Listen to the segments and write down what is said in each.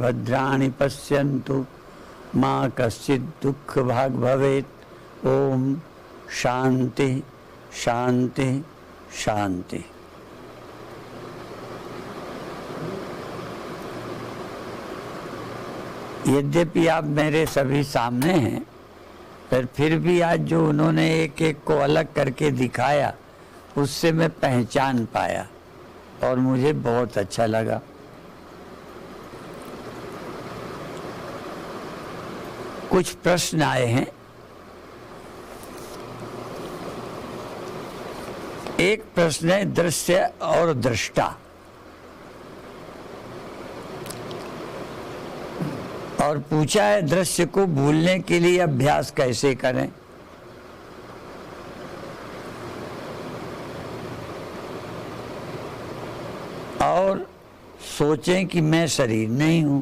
भद्राणि पश्यन्तु मां कश्चित् दुःख भाग् भवेत्। ओम शांति शांति शांति। यद्यपि आप मेरे सभी सामने हैं, पर फिर भी आज जो उन्होंने एक एक को अलग करके दिखाया उससे मैं पहचान पाया और मुझे बहुत अच्छा लगा। कुछ प्रश्न आए हैं। एक प्रश्न है दृश्य और दृष्टा, और पूछा है दृश्य को भूलने के लिए अभ्यास कैसे करें। और सोचें कि मैं शरीर नहीं हूं।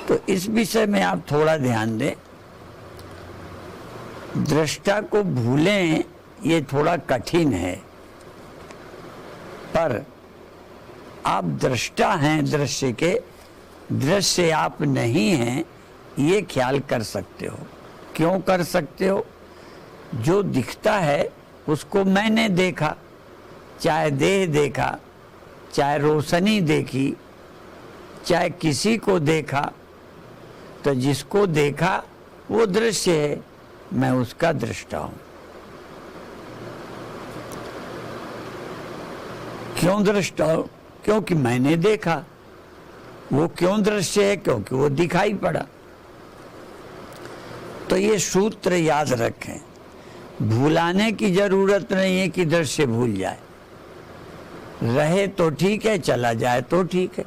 तो इस विषय में आप थोड़ा ध्यान दें। दृष्टा को भूलें ये थोड़ा कठिन है, पर आप दृष्टा हैं दृश्य के, दृश्य आप नहीं हैं ये ख्याल कर सकते हो। क्यों कर सकते हो? जो दिखता है उसको मैंने देखा, चाहे देह देखा, चाहे रोशनी देखी, चाहे किसी को देखा, तो जिसको देखा वो दृश्य है, मैं उसका दृष्टा हूं। क्यों दृष्टा हूं? क्योंकि मैंने देखा। वो क्यों दृश्य है? क्योंकि वो दिखाई पड़ा। तो ये सूत्र याद रखें। भुलाने की जरूरत नहीं है कि दृश्य भूल जाए। रहे तो ठीक है, चला जाए तो ठीक है।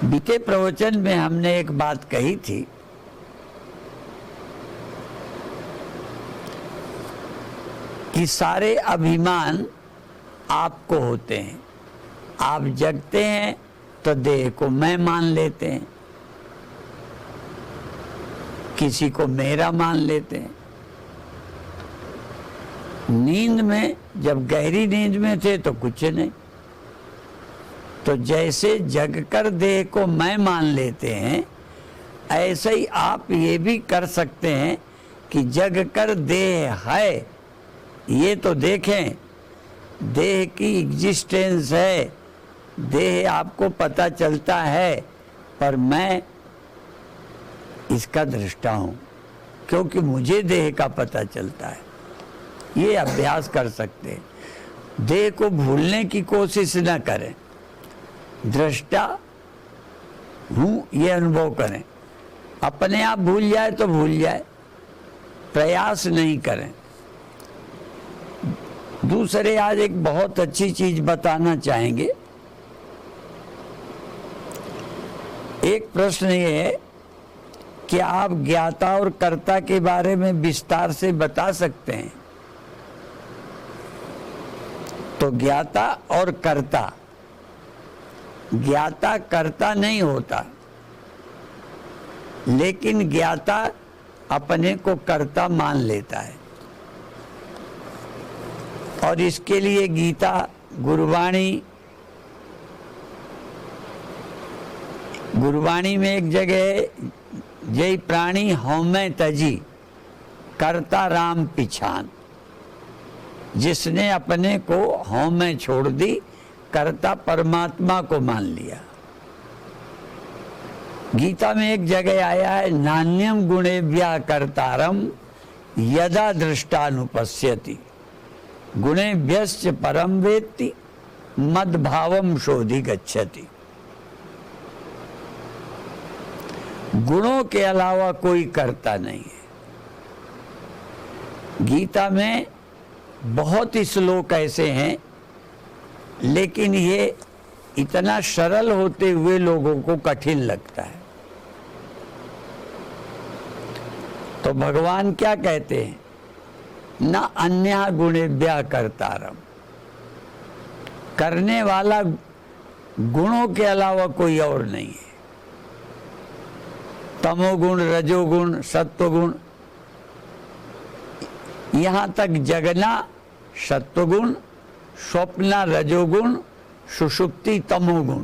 बीते प्रवचन में हमने एक बात कही थी कि सारे अभिमान आपको होते हैं। आप जगते हैं तो देह को मैं मान लेते हैं, किसी को मेरा मान लेते हैं। नींद में, जब गहरी नींद में थे तो कुछ नहीं। तो जैसे जगकर देह को मैं मान लेते हैं, ऐसे ही आप ये भी कर सकते हैं कि जगकर देह है ये तो देखें। देह की एग्जिस्टेंस है, देह आपको पता चलता है, पर मैं इसका दृष्टा हूं क्योंकि मुझे देह का पता चलता है। ये अभ्यास कर सकते हैं। देह को भूलने की कोशिश न करें, दृष्टा हूं ये अनुभव करें। अपने आप भूल जाए तो भूल जाए, प्रयास नहीं करें। दूसरे आज एक बहुत अच्छी चीज बताना चाहेंगे। एक प्रश्न ये है कि आप ज्ञाता और कर्ता के बारे में विस्तार से बता सकते हैं। तो ज्ञाता और कर्ता, ज्ञाता कर्ता नहीं होता, लेकिन ज्ञाता अपने को कर्ता मान लेता है। और इसके लिए गीता, गुरबाणी में एक जगह जय प्राणी हौमै तजी कर्ता राम पिछान, जिसने अपने को हौमै छोड़ दी, कर्ता परमात्मा को मान लिया। गीता में एक जगह आया है नान्यम गुणेभ्यः कर्तारम यदा दृष्टानुपश्यति गुणेभ्यश्च परम वेत्ति मद्भावम शोधि गच्छति। गुणों के अलावा कोई कर्ता नहीं है। गीता में बहुत ही श्लोक ऐसे हैं, लेकिन ये इतना सरल होते हुए लोगों को कठिन लगता है। तो भगवान क्या कहते हैं? न अन्या गुणेभ्यः कर्तारम, करने वाला गुणों के अलावा कोई और नहीं है। तमोगुण, रजोगुण, सत्वगुण, यहां तक जगना सत्वगुण, स्वप्न रजोगुण, सुषुप्ति तमोगुण,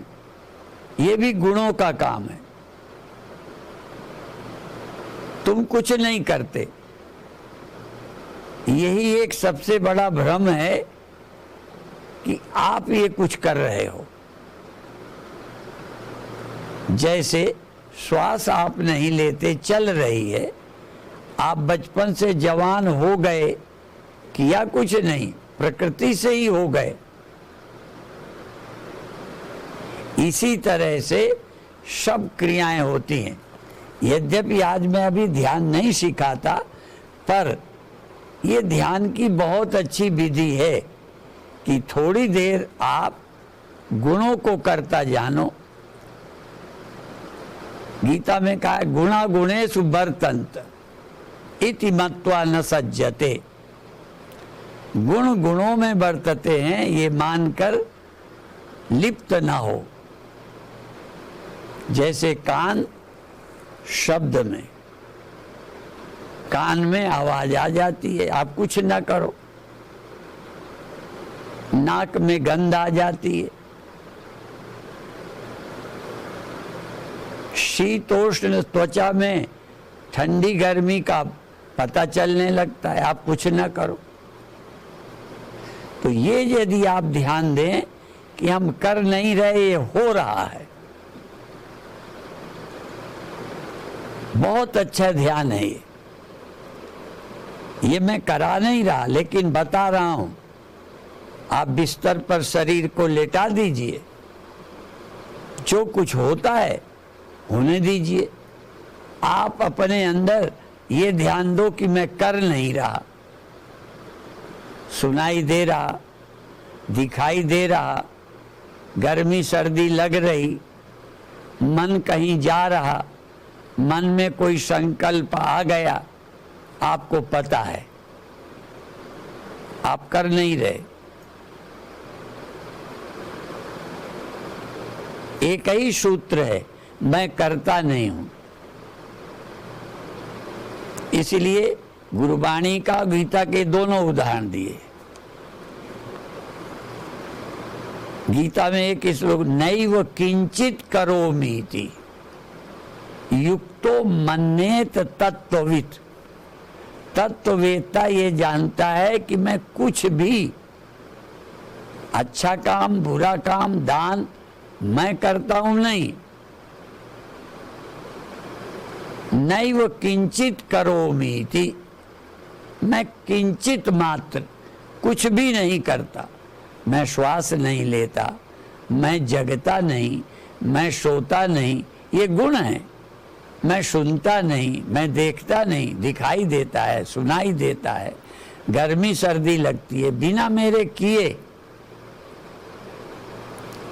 ये भी गुणों का काम है। तुम कुछ नहीं करते, यही एक सबसे बड़ा भ्रम है कि आप ये कुछ कर रहे हो। जैसे श्वास आप नहीं लेते, चल रही है, आप बचपन से जवान हो गए, किया कुछ नहीं, प्रकृति से ही हो गए। इसी तरह से सब क्रियाएं होती हैं। यद्यपि आज मैं अभी ध्यान नहीं सिखाता, पर ये ध्यान की बहुत अच्छी विधि है कि थोड़ी देर आप गुणों को करता जानो। गीता में कहा है गुणा गुणेषु वर्तन्त इति मत्वा न सज्जते। गुण गुणों में बरतते हैं ये मानकर लिप्त न हो। जैसे कान शब्द में, कान में आवाज आ जाती है, आप कुछ ना करो। नाक में गंध आ जाती है, शीतोष्ण त्वचा में ठंडी गर्मी का पता चलने लगता है, आप कुछ ना करो। तो ये यदि आप ध्यान दें कि हम कर नहीं रहे, ये हो रहा है, बहुत अच्छा ध्यान है ये मैं करा नहीं रहा, लेकिन बता रहा हूं। आप बिस्तर पर शरीर को लेटा दीजिए, जो कुछ होता है होने दीजिए। आप अपने अंदर ये ध्यान दो कि मैं कर नहीं रहा, सुनाई दे रहा, दिखाई दे रहा, गर्मी सर्दी लग रही, मन कहीं जा रहा, मन में कोई संकल्प आ गया, आपको पता है, आप कर नहीं रहे। एक ही सूत्र है, मैं करता नहीं हूं। इसलिए गुरुवाणी का, गीता के दोनों उदाहरण दिए। गीता में एक श्लोक, नैव किंचित करोमीति युक्तो मन्येत तत्त्ववित्। तत्ववेत्ता ये जानता है कि मैं कुछ भी अच्छा काम, बुरा काम, दान मैं करता हूं नहीं। नैव किंचित करोमीति, मैं किंचित मात्र कुछ भी नहीं करता। मैं श्वास नहीं लेता, मैं जगता नहीं, मैं सोता नहीं, ये गुण है। मैं सुनता नहीं, मैं देखता नहीं, दिखाई देता है, सुनाई देता है, गर्मी सर्दी लगती है, बिना मेरे किए।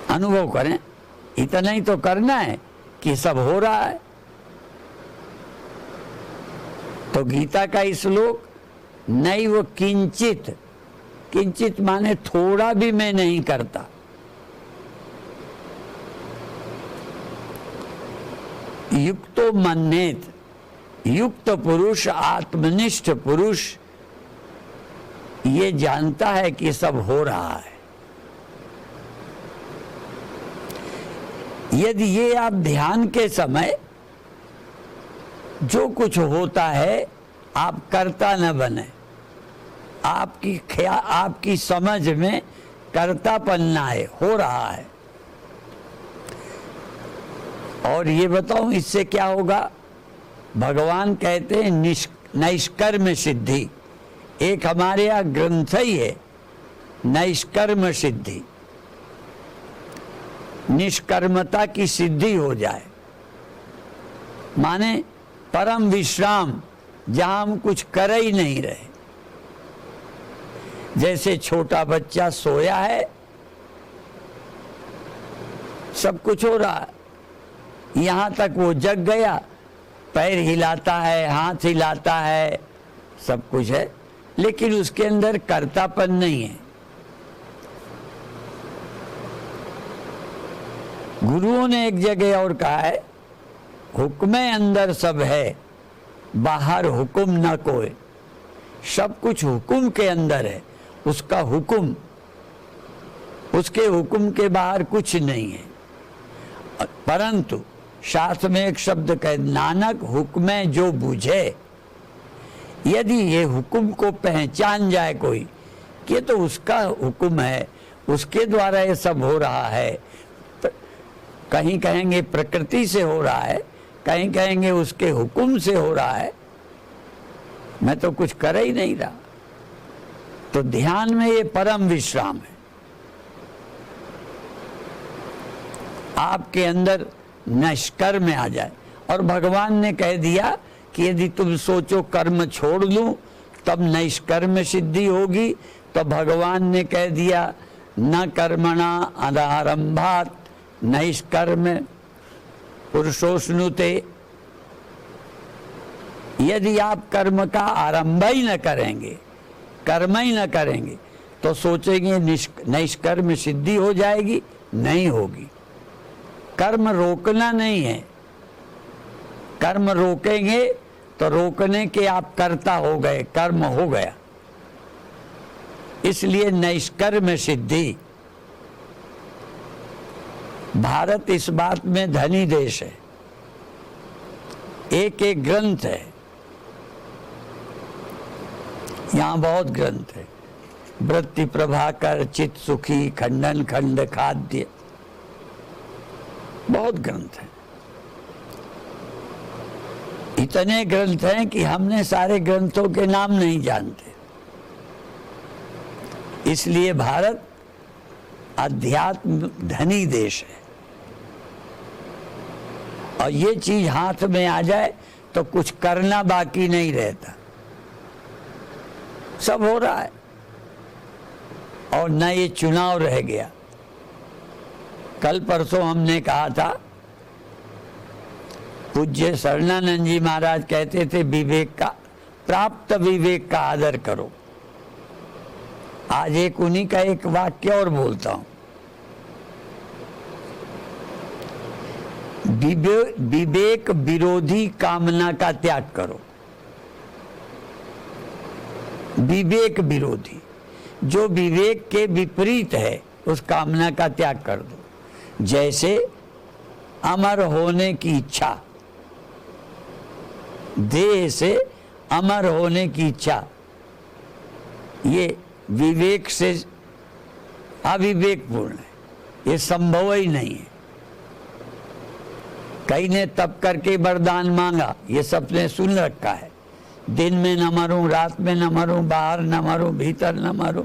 अनुभव करें, इतना ही तो करना है कि सब हो रहा है। तो गीता का श्लोक, नैव किंचित, किंचित माने थोड़ा भी मैं नहीं करता। युक्तो मन्येत, युक्त पुरुष, आत्मनिष्ठ पुरुष ये जानता है कि सब हो रहा है। यदि ये आप ध्यान के समय जो कुछ होता है आप करता न बने, आपकी समझ में कर्तापन ना आए, हो रहा है। और ये बताऊं इससे क्या होगा? भगवान कहते हैं नैष्कर्म सिद्धि। एक हमारे यहाँ ग्रंथ ही है नैष्कर्म सिद्धि, निष्कर्मता की सिद्धि हो जाए, माने परम विश्राम, जहां हम कुछ कर ही नहीं रहे। जैसे छोटा बच्चा सोया है, सब कुछ हो रहा है, यहां तक वो जग गया, पैर हिलाता है, हाथ हिलाता है, सब कुछ है, लेकिन उसके अंदर कर्तापन नहीं है। गुरुओं ने एक जगह और कहा है, हुक्मे अंदर सब है, बाहर हुक्म न कोई। सब कुछ हुक्म के अंदर है, उसका हुक्म उसके हुक्म के बाहर कुछ नहीं है। परंतु शास्त्र में एक शब्द कहे, नानक हुक्में जो बूझे। यदि ये हुक्म को पहचान जाए कोई कि ये तो उसका हुक्म है, उसके द्वारा ये सब हो रहा है, कहीं कहेंगे प्रकृति से हो रहा है, कहीं कहेंगे उसके हुक्म से हो रहा है, मैं तो कुछ कर ही नहीं रहा, तो ध्यान में ये परम विश्राम है। आपके अंदर निष्कर्म आ जाए। और भगवान ने कह दिया कि यदि तुम सोचो कर्म छोड़ लूं तब निष्कर्म सिद्धि होगी, तो भगवान ने कह दिया न कर्मणा अनारंभात निष्कर्म पुरुषोस्नुते। यदि आप कर्म का आरंभ ही न करेंगे, कर्म ही न करेंगे, तो सोचेंगे निष्कर्म सिद्धि हो जाएगी, नहीं होगी। कर्म रोकना नहीं है, कर्म रोकेंगे तो रोकने के आप कर्ता हो गए, कर्म हो गया। इसलिए निष्कर्म सिद्धि। भारत इस बात में धनी देश है, एक एक ग्रंथ है, यहां बहुत ग्रंथ है, वृत्ति प्रभाकर, चित्त सुखी, खंडन खंड, खाद्य, बहुत ग्रंथ हैं। इतने ग्रंथ हैं कि हमने सारे ग्रंथों के नाम नहीं जानते। इसलिए भारत अध्यात्म धनी देश है। और ये चीज हाथ में आ जाए तो कुछ करना बाकी नहीं रहता, सब हो रहा है। और न ये चुनाव रह गया। कल परसों हमने कहा था, पूज्य शरणानंद जी महाराज कहते थे विवेक का, प्राप्त विवेक का आदर करो। आज एक उन्हीं का एक वाक्य और बोलता हूं, विवेक विरोधी कामना का त्याग करो। विवेक विरोधी, जो विवेक के विपरीत है, उस कामना का त्याग कर दो। जैसे अमर होने की इच्छा, देह से अमर होने की इच्छा, ये विवेक से अविवेकपूर्ण है, ये संभव ही नहीं है। कई ने तप करके वरदान मांगा, ये सबने सुन रखा है, दिन में न मरूं, रात में न मरूं, बाहर न मरूं, भीतर न मरूं।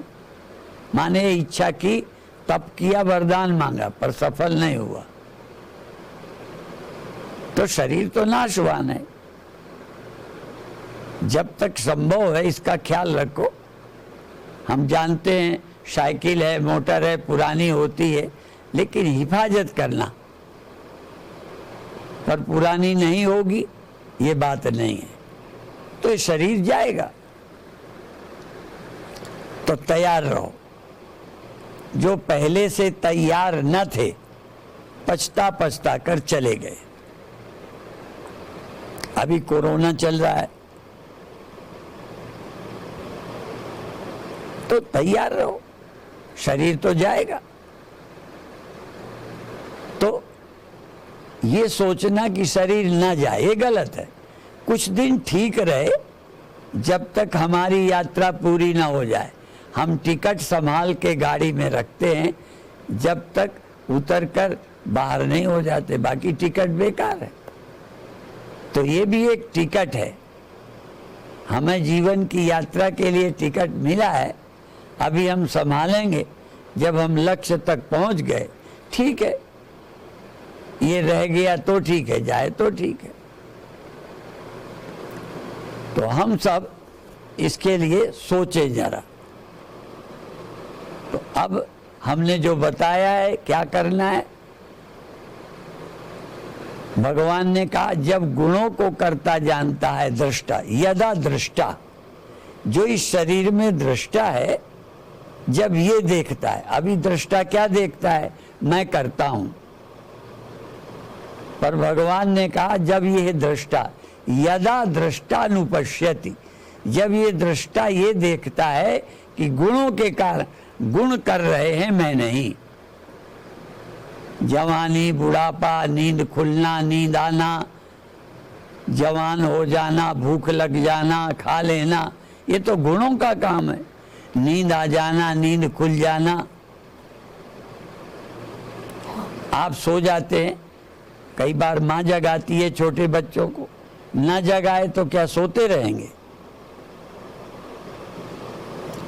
माने इच्छा की, तप किया, वरदान मांगा, पर सफल नहीं हुआ। तो शरीर तो नाशवान है। जब तक संभव है इसका ख्याल रखो। हम जानते हैं साइकिल है, मोटर है, पुरानी होती है, लेकिन हिफाजत करना, पर पुरानी नहीं होगी ये बात नहीं है। तो ये शरीर जाएगा, तो तैयार रहो। जो पहले से तैयार न थे, पछता पछता कर चले गए। अभी कोरोना चल रहा है, तो तैयार रहो, शरीर तो जाएगा। तो ये सोचना कि शरीर ना जाए, ये गलत है। कुछ दिन ठीक रहे, जब तक हमारी यात्रा पूरी ना हो जाए। हम टिकट संभाल के गाड़ी में रखते हैं, जब तक उतर कर बाहर नहीं हो जाते, बाकी टिकट बेकार है। तो ये भी एक टिकट है, हमें जीवन की यात्रा के लिए टिकट मिला है। अभी हम संभालेंगे, जब हम लक्ष्य तक पहुंच गए ठीक है, ये रह गया तो ठीक है, जाए तो ठीक है। तो हम सब इसके लिए सोचे जरा। तो अब हमने जो बताया है क्या करना है, भगवान ने कहा जब गुणों को करता जानता है दृष्टा, यदा दृष्टा, जो इस शरीर में दृष्टा है, जब ये देखता है। अभी दृष्टा क्या देखता है, मैं करता हूं, पर भगवान ने कहा जब ये दृष्टा, यदा दृष्टानुपश्यति, जब ये दृष्टा ये देखता है कि गुणों के कारण गुण कर रहे हैं, मैं नहीं। जवानी, बुढ़ापा, नींद खुलना, नींद आना, जवान हो जाना, भूख लग जाना, खा लेना, ये तो गुणों का काम है। नींद आ जाना, नींद खुल जाना। आप सो जाते हैं, कई बार माँ जगाती है छोटे बच्चों को, ना जगाए तो क्या सोते रहेंगे?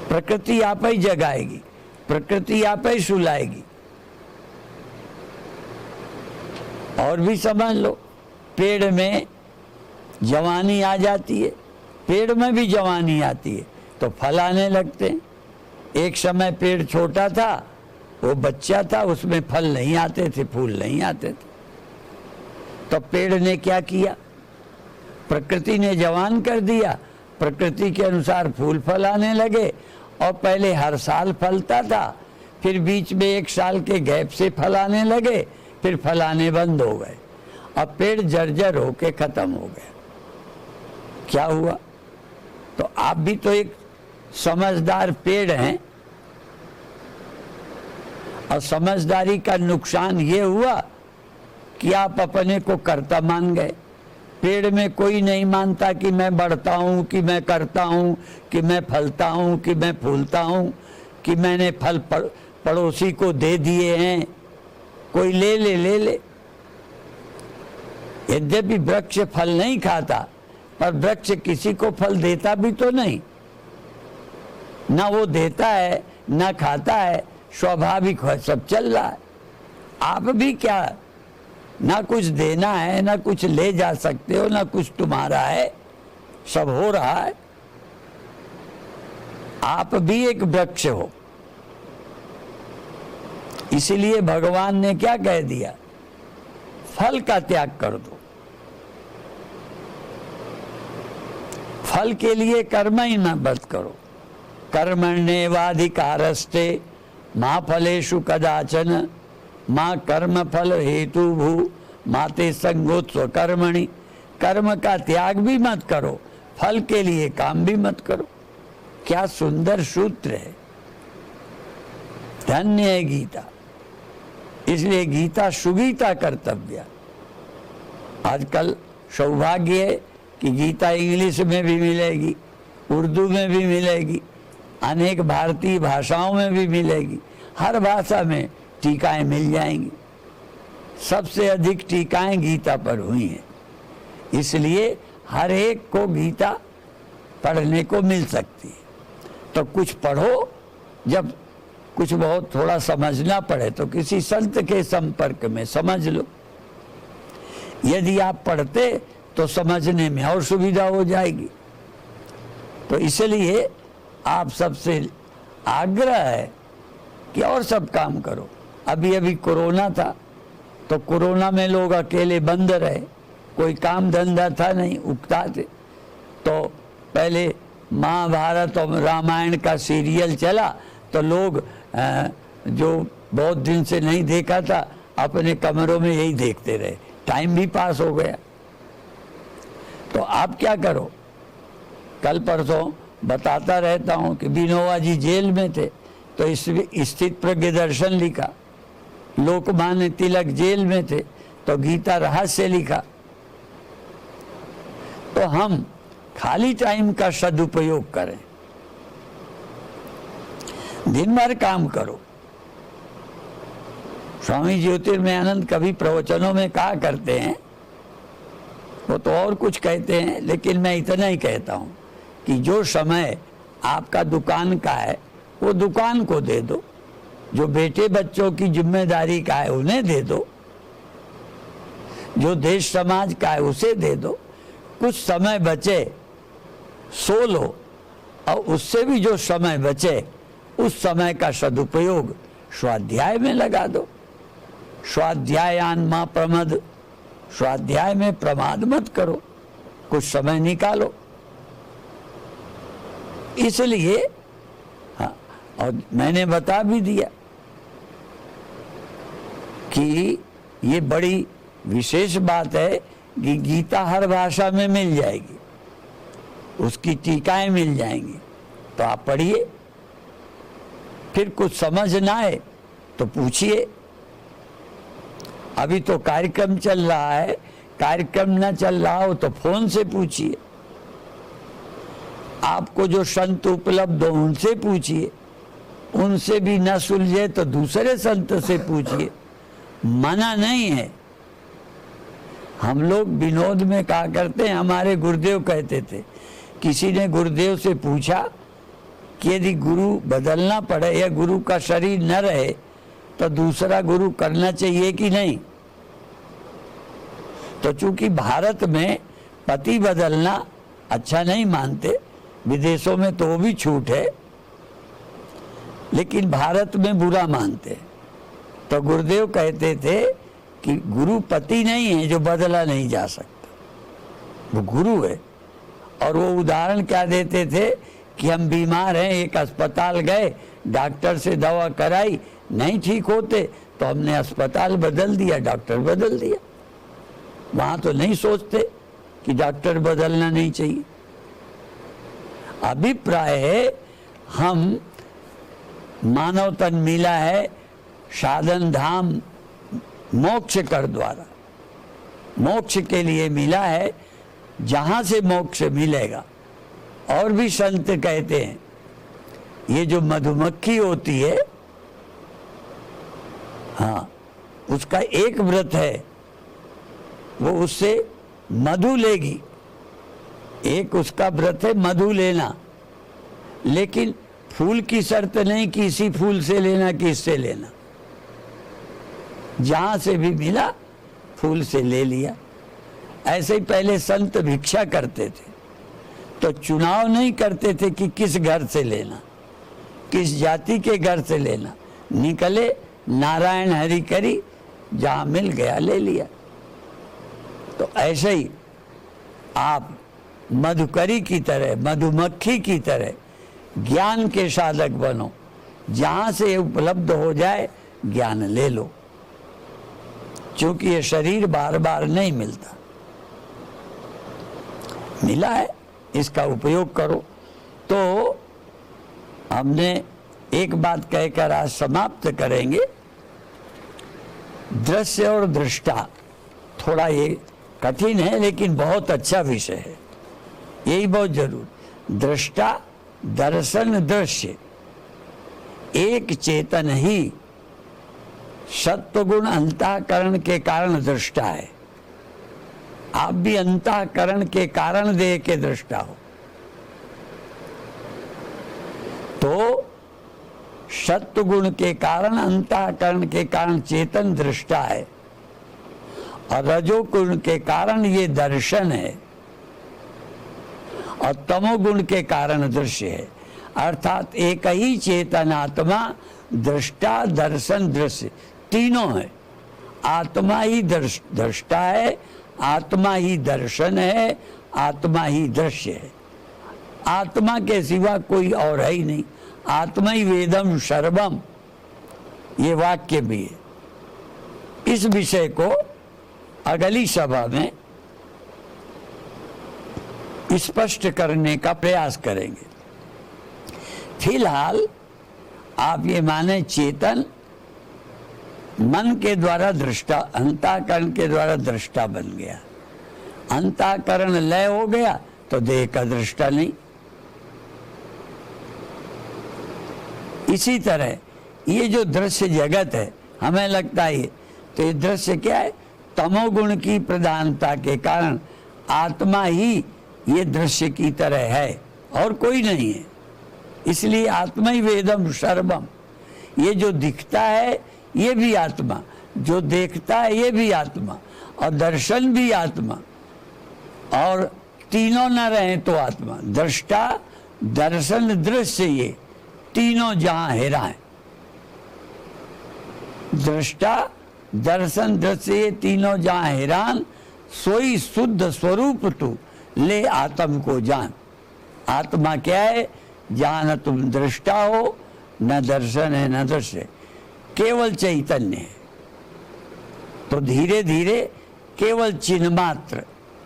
प्रकृति आप ही जगाएगी, प्रकृति आप ही सुलाएगी। और भी समझ लो, पेड़ में जवानी आ जाती है, पेड़ में भी जवानी आती है तो फल आने लगते हैं। एक समय पेड़ छोटा था, वो बच्चा था, उसमें फल नहीं आते थे, फूल नहीं आते थे। तो पेड़ ने क्या किया? प्रकृति ने जवान कर दिया, प्रकृति के अनुसार फूल फल आने लगे। और पहले हर साल फलता था, फिर बीच में 1 साल के गैप से फल आने लगे, फिर फल आने बंद हो गए। अब पेड़ जर्जर होके खत्म हो गया। क्या हुआ? तो आप भी तो एक समझदार पेड़ हैं, और समझदारी का नुकसान ये हुआ कि आप अपने को कर्ता मान गए। पेड़ में कोई नहीं मानता कि मैं बढ़ता हूँ, कि मैं करता हूँ, कि मैं फलता हूँ, कि मैं फूलता हूँ, कि मैंने फल पड़ोसी को दे दिए हैं, कोई ले ले ले ले। यद्यपि वृक्ष फल नहीं खाता, पर वृक्ष किसी को फल देता भी तो नहीं, ना वो देता है ना खाता है, स्वाभाविक है, सब चल रहा है। आप भी क्या, ना कुछ देना है, ना कुछ ले जा सकते हो, ना कुछ तुम्हारा है, सब हो रहा है। आप भी एक वृक्ष हो। इसलिए भगवान ने क्या कह दिया? फल का त्याग कर दो। फल के लिए कर्म ही मत करो। कर्मण्येवाधिकारस्ते मा फलेषु कदाचन माँ कर्म फल हेतु भू माते संगोत्स्व कर्मणि। कर्म का त्याग भी मत करो, फल के लिए काम भी मत करो। क्या सुंदर सूत्र है, धन्य है गीता। इसलिए गीता सुगीता कर्तव्य। आजकल सौभाग्य है कि गीता इंग्लिश में भी मिलेगी, उर्दू में भी मिलेगी, अनेक भारतीय भाषाओं में भी मिलेगी। हर भाषा में टीकाएं मिल जाएंगी। सबसे अधिक टीकाएं गीता पर हुई हैं, इसलिए हर एक को गीता पढ़ने को मिल सकती है। तो कुछ पढ़ो, जब कुछ बहुत थोड़ा समझना पड़े तो किसी संत के संपर्क में समझ लो। यदि आप पढ़ते तो समझने में और सुविधा हो जाएगी। तो इसलिए आप सबसे आग्रह है कि और सब काम करो। अभी अभी कोरोना था, तो कोरोना में लोग अकेले बंद रहे, कोई काम धंधा था नहीं, उगता थे। तो पहले महाभारत और रामायण का सीरियल चला, तो लोग जो बहुत दिन से नहीं देखा था, अपने कमरों में यही देखते रहे, टाइम भी पास हो गया। तो आप क्या करो? कल परसों बताता रहता हूँ कि विनोबा जी जेल में थे, तो इस स्थित प्रज्ञ दर्शन लिखा। लोकमान्य तिलक जेल में थे, तो गीता रहस्य लिखा। तो हम खाली टाइम का सदुपयोग करें, दिन भर काम करो। स्वामी ज्योतिर्मयानंद कभी प्रवचनों में कहा करते हैं, वो तो और कुछ कहते हैं, लेकिन मैं इतना ही कहता हूं कि जो समय आपका दुकान का है वो दुकान को दे दो, जो बेटे बच्चों की जिम्मेदारी का है उन्हें दे दो, जो देश समाज का है उसे दे दो। कुछ समय बचे सो लो, और उससे भी जो समय बचे उस समय का सदुपयोग स्वाध्याय में लगा दो। स्वाध्यायान मां प्रमद, स्वाध्याय में प्रमाद मत करो, कुछ समय निकालो। इसलिए हाँ, और मैंने बता भी दिया कि ये बड़ी विशेष बात है कि गीता हर भाषा में मिल जाएगी, उसकी टीकाएं मिल जाएंगी। तो आप पढ़िए, फिर कुछ समझ ना आए तो पूछिए। अभी तो कार्यक्रम चल रहा है, कार्यक्रम ना चल रहा हो तो फोन से पूछिए। आपको जो संत उपलब्ध हो उनसे पूछिए, उनसे भी न सुलझे तो दूसरे संत से पूछिए, मना नहीं है। हम लोग विनोद में कहा करते हैं, हमारे गुरुदेव कहते थे, किसी ने गुरुदेव से पूछा कि यदि गुरु बदलना पड़े या गुरु का शरीर न रहे तो दूसरा गुरु करना चाहिए कि नहीं। तो चूंकि भारत में पति बदलना अच्छा नहीं मानते, विदेशों में तो वो भी छूट है, लेकिन भारत में बुरा मानते। तो गुरुदेव कहते थे कि गुरु पति नहीं है जो बदला नहीं जा सकता, वो गुरु है। और वो उदाहरण क्या देते थे कि हम बीमार हैं, एक अस्पताल गए, डॉक्टर से दवा कराई, नहीं ठीक होते तो हमने अस्पताल बदल दिया, डॉक्टर बदल दिया। वहां तो नहीं सोचते कि डॉक्टर बदलना नहीं चाहिए। अभिप्राय है हम मानव तन मिला है साधन धाम मोक्ष कर द्वारा, मोक्ष के लिए मिला है, जहां से मोक्ष मिलेगा। और भी संत कहते हैं ये जो मधुमक्खी होती है, हाँ, उसका एक व्रत है, वो उससे मधु लेगी, एक उसका व्रत है मधु लेना, लेकिन फूल की शर्त नहीं कि इसी फूल से लेना कि इससे लेना, जहां से भी मिला फूल से ले लिया। ऐसे ही पहले संत भिक्षा करते थे तो चुनाव नहीं करते थे कि किस घर से लेना, किस जाति के घर से लेना, निकले नारायण हरि करी, जहां मिल गया ले लिया। तो ऐसे ही आप मधुकरी की तरह, मधुमक्खी की तरह ज्ञान के साधक बनो, जहां से उपलब्ध हो जाए ज्ञान ले लो, क्योंकि ये शरीर बार बार नहीं मिलता, मिला है, इसका उपयोग करो। तो हमने एक बात कहकर आज समाप्त करेंगे। दृश्य और दृष्टा, थोड़ा ये कठिन है लेकिन बहुत अच्छा विषय है, यही बहुत जरूर। दृष्टा, दर्शन, दृश्य, एक चेतन ही सत्वगुण अंतःकरण के कारण दृष्टा है। आप भी अंतःकरण के कारण देह के दृष्टा हो। तो सत्वगुण के कारण, अंतःकरण के कारण चेतन दृष्टा है, और रजोगुण के कारण ये दर्शन है, और तमोगुण के कारण दृश्य है। अर्थात एक ही चेतन आत्मा दृष्टा, दर्शन, दृश्य तीनों है। आत्मा ही दृष्टा है, आत्मा ही दर्शन है, आत्मा ही दृश्य है। आत्मा के सिवा कोई और है ही नहीं। आत्मा ही वेदम सर्वम, ये वाक्य भी है। इस विषय को अगली सभा में स्पष्ट करने का प्रयास करेंगे। फिलहाल आप ये माने चेतन मन के द्वारा दृष्टा, अंतःकरण के द्वारा दृष्टा बन गया। अंतःकरण लय हो गया तो देह का दृष्टा नहीं। इसी तरह ये जो दृश्य जगत है, हमें लगता है तो ये दृश्य क्या है? तमोगुण की प्रधानता के कारण आत्मा ही ये दृश्य की तरह है और कोई नहीं है। इसलिए आत्मा ही वेदम सर्वम। ये जो दिखता है ये भी आत्मा, जो देखता है ये भी आत्मा, और दर्शन भी आत्मा, और तीनों न रहे तो आत्मा। दृष्टा, दर्शन, दृश्य, ये तीनों जहां हेरा है। दृष्टा, दर्शन, दृश्य, ये तीनों जहां हैरान, सोई शुद्ध स्वरूप तू ले आत्म को जान। आत्मा क्या है? जहां न तुम दृष्टा हो, न दर्शन है, न दृश्य, केवल चैतन्य है। तो धीरे धीरे केवल चिन्ह मात्र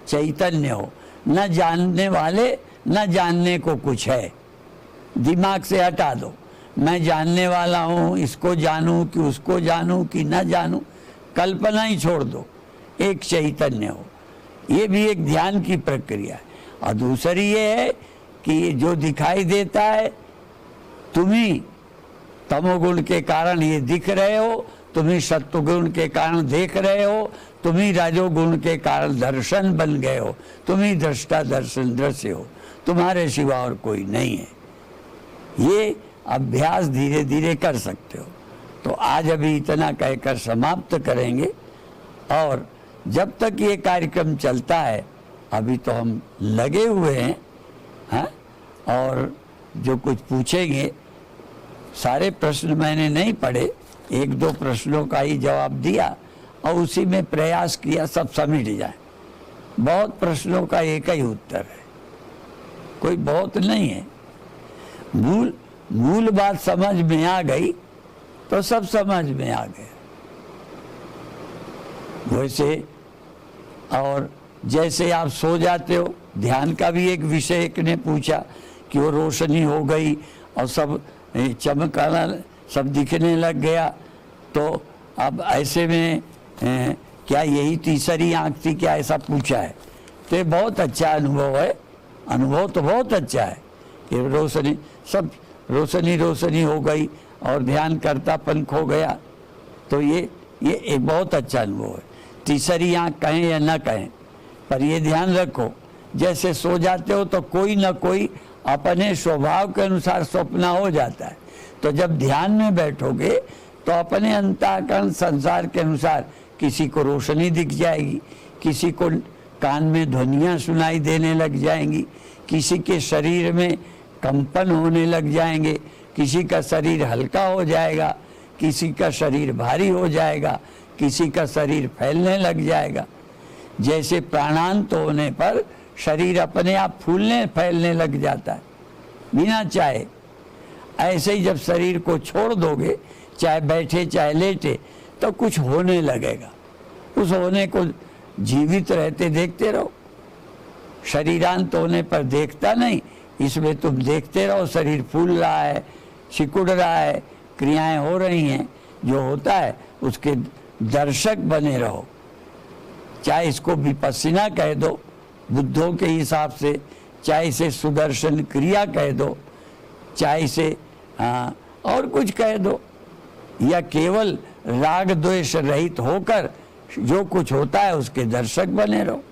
चैतन्य हो, न जानने वाले, न जानने को कुछ है, दिमाग से हटा दो। मैं जानने वाला हूँ, इसको जानूं कि उसको जानूं कि न जानूं, कल्पना ही छोड़ दो, एक चैतन्य हो। ये भी एक ध्यान की प्रक्रिया है। और दूसरी ये है कि जो दिखाई देता है, तुम ही तमोगुण के कारण ये दिख रहे हो, तुम ही सत्वगुण के कारण देख रहे हो, तुम ही राजोगुण के कारण दर्शन बन गए हो, तुम ही दृष्टा दर्शन दृश्य हो, तुम्हारे सिवा और कोई नहीं है। ये अभ्यास धीरे धीरे कर सकते हो। तो आज अभी इतना कहकर समाप्त करेंगे। और जब तक ये कार्यक्रम चलता है, अभी तो हम लगे हुए हैं, हाँ? और जो कुछ पूछेंगे, सारे प्रश्न मैंने नहीं पढ़े, एक दो प्रश्नों का ही जवाब दिया और उसी में प्रयास किया सब समेट जाए। बहुत प्रश्नों का एक ही उत्तर है, कोई बहुत नहीं है। मूल बात समझ में आ गई तो सब समझ में आ गया। वैसे और जैसे आप सो जाते हो, ध्यान का भी एक विषय एक ने पूछा कि वो रोशनी हो गई और सब चमकाना, सब दिखने लग गया, तो अब ऐसे में क्या यही तीसरी आंख थी क्या, ऐसा पूछा है। तो बहुत अच्छा अनुभव है, अनुभव तो बहुत अच्छा है कि रोशनी, सब रोशनी हो गई और ध्यान करतापन खो गया। तो ये एक बहुत अच्छा अनुभव है। तीसरी आंख कहें या न कहें, पर ये ध्यान रखो, जैसे सो जाते हो तो कोई न कोई अपने स्वभाव के अनुसार स्वप्न हो जाता है। तो जब ध्यान में बैठोगे तो अपने अंतःकरण संसार के अनुसार किसी को रोशनी दिख जाएगी, किसी को कान में ध्वनियाँ सुनाई देने लग जाएंगी, किसी के शरीर में कंपन होने लग जाएंगे, किसी का शरीर हल्का हो जाएगा, किसी का शरीर भारी हो जाएगा, किसी का शरीर फैलने लग जाएगा। जैसे प्राणांत होने पर शरीर अपने आप फूलने फैलने लग जाता है बिना चाहे, ऐसे ही जब शरीर को छोड़ दोगे, चाहे बैठे चाहे लेटे, तो कुछ होने लगेगा। उस होने को जीवित रहते देखते रहो। शरीरांत होने पर देखता नहीं, इसमें तुम देखते रहो, शरीर फूल रहा है, सिकुड़ रहा है, क्रियाएं हो रही हैं, जो होता है उसके दर्शक बने रहो। चाहे इसको विपस्सिना कह दो बुद्धों के हिसाब से, चाहे इसे सुदर्शन क्रिया कह दो, चाहे इसे और कुछ कह दो, या केवल राग द्वेष रहित होकर जो कुछ होता है उसके दर्शक बने रहो।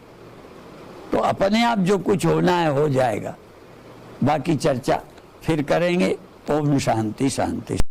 तो अपने आप जो कुछ होना है हो जाएगा। बाकी चर्चा फिर करेंगे। ओम शांति शांति।